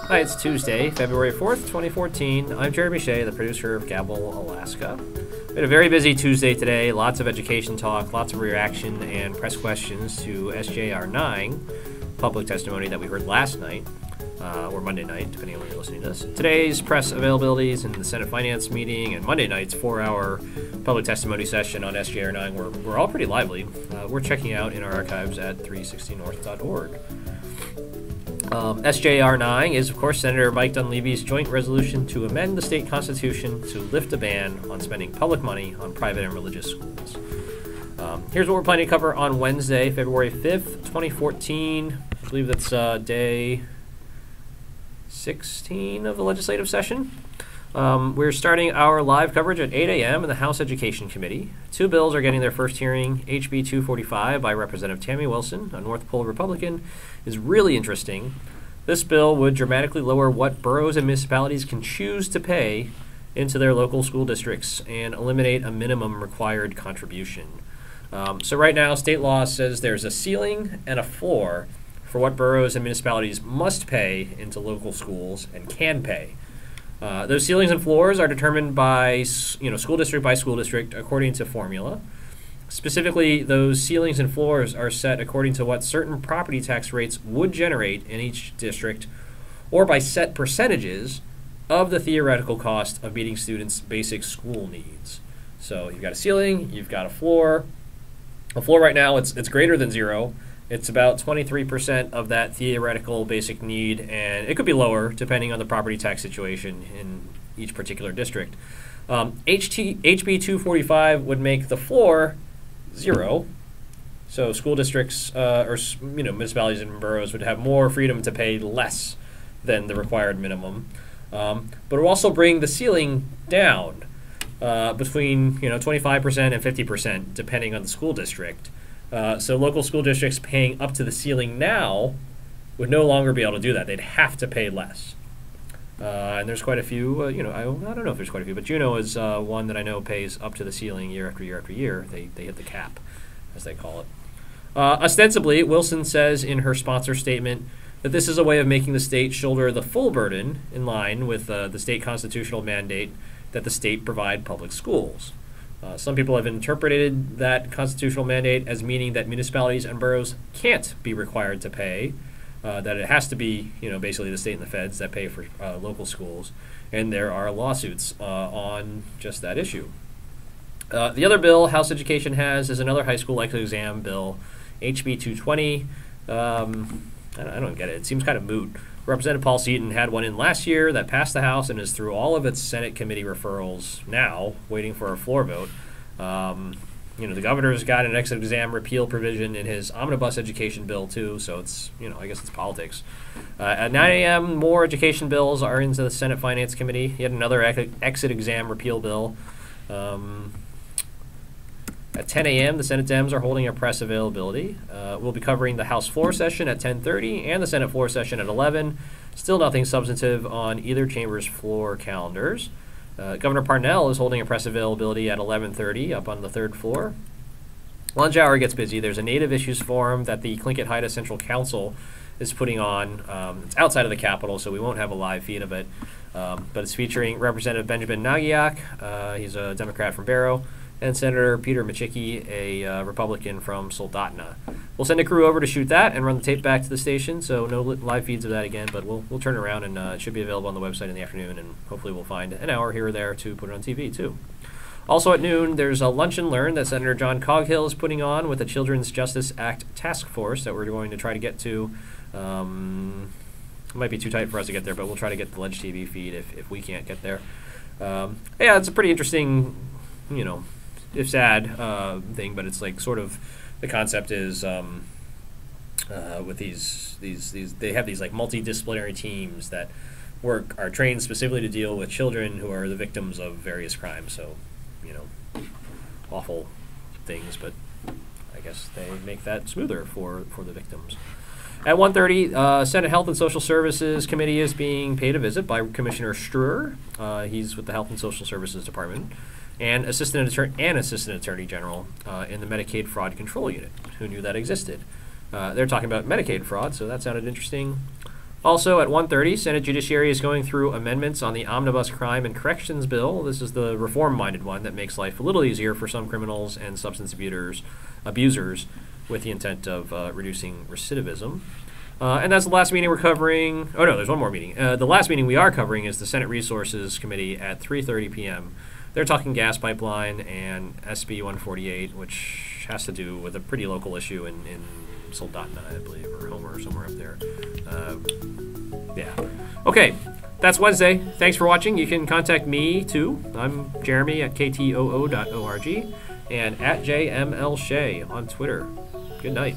Hi, it's Tuesday, February 4th, 2014. I'm Jeremy Shea, the producer of Gavel, Alaska. We had a very busy Tuesday today, lots of education talk, lots of reaction and press questions to SJR 9, public testimony that we heard last night, or Monday night, depending on when you're listening to this. Today's press availabilities in the Senate Finance meeting and Monday night's 4-hour public testimony session on SJR 9 were all pretty lively. We're checking out in our archives at 360north.org. SJR 9 is, of course, Senator Mike Dunleavy's joint resolution to amend the state constitution to lift a ban on spending public money on private and religious schools. Here's what we're planning to cover on Wednesday, February 5th, 2014. I believe that's day 16 of the legislative session. We're starting our live coverage at 8 a.m. in the House Education Committee. Two bills are getting their first hearing. HB 245 by Representative Tammie Wilson, a North Pole Republican, is really interesting. This bill would dramatically lower what boroughs and municipalities can choose to pay into their local school districts and eliminate a minimum required contribution. So right now, state law says there's a ceiling and a floor for what boroughs and municipalities must pay into local schools and can pay. Those ceilings and floors are determined by, school district by school district according to formula. Specifically, those ceilings and floors are set according to what certain property tax rates would generate in each district, or by set percentages of the theoretical cost of meeting students' basic school needs. So you've got a ceiling, you've got a floor. A floor right now, it's greater than zero. It's about 23% of that theoretical basic need, and it could be lower depending on the property tax situation in each particular district. HB 245 would make the floor zero, so school districts or municipalities and boroughs would have more freedom to pay less than the required minimum, but it will also bring the ceiling down between 25% and 50% depending on the school district. So local school districts paying up to the ceiling now would no longer be able to do that. They'd have to pay less. And there's quite a few, I don't know if there's quite a few, but Juneau is one that I know pays up to the ceiling year after year after year. They hit the cap, as they call it. Ostensibly, Wilson says in her sponsor statement that this is a way of making the state shoulder the full burden in line with the state constitutional mandate that the state provide public schools. Some people have interpreted that constitutional mandate as meaning that municipalities and boroughs can't be required to pay, that it has to be, basically the state and the feds that pay for local schools, and there are lawsuits on just that issue. The other bill House Education has is another high school exit exam bill, HB 220. I don't get it. It seems kind of moot. Representative Paul Seaton had one in last year that passed the House and is through all of its Senate committee referrals now, waiting for a floor vote. The governor's got an exit exam repeal provision in his omnibus education bill too, so it's, I guess it's politics. At 9 a.m., more education bills are into the Senate Finance Committee. Yet another exit exam repeal bill. At 10 a.m., the Senate Dems are holding a press availability. We'll be covering the House floor session at 10:30 and the Senate floor session at 11. Still nothing substantive on either chamber's floor calendars. Governor Parnell is holding a press availability at 11:30 up on the third floor. Lunch hour gets busy. There's a Native Issues Forum that the Tlingit-Haida Central Council is putting on. It's outside of the Capitol, so we won't have a live feed of it. But it's featuring Representative Benjamin Nagiak. He's a Democrat from Barrow, and Senator Peter Machicki, a Republican from Soldotna. We'll send a crew over to shoot that and run the tape back to the station, so no live feeds of that again, but we'll turn it around, and it should be available on the website in the afternoon, and hopefully we'll find an hour here or there to put it on TV, too. Also at noon, there's a Lunch and Learn that Senator John Coghill is putting on with the Children's Justice Act Task Force that we're going to try to get to. It might be too tight for us to get there, but we'll try to get the Ledge TV feed if we can't get there. Yeah, it's a pretty interesting, if sad thing, but it's like sort of the concept is with these they have these like multidisciplinary teams that are trained specifically to deal with children who are the victims of various crimes. So, awful things, but I guess they make that smoother for the victims. At 1:30, Senate Health and Social Services Committee is being paid a visit by Commissioner Struer. He's with the Health and Social Services Department, and Assistant Attorney General in the Medicaid Fraud Control Unit. Who knew that existed? They're talking about Medicaid fraud, so that sounded interesting. Also at 1:30, Senate Judiciary is going through amendments on the Omnibus Crime and Corrections Bill. This is the reform-minded one that makes life a little easier for some criminals and substance abusers with the intent of reducing recidivism. And that's the last meeting we're covering. Oh, no, there's one more meeting. The last meeting we are covering is the Senate Resources Committee at 3:30 p.m. They're talking gas pipeline and SB 148, which has to do with a pretty local issue in Soldotna, I believe, or Homer, or somewhere up there. Yeah. Okay, that's Wednesday. Thanks for watching. You can contact me, too. I'm Jeremy at ktoo.org and at JMLShay on Twitter. Good night.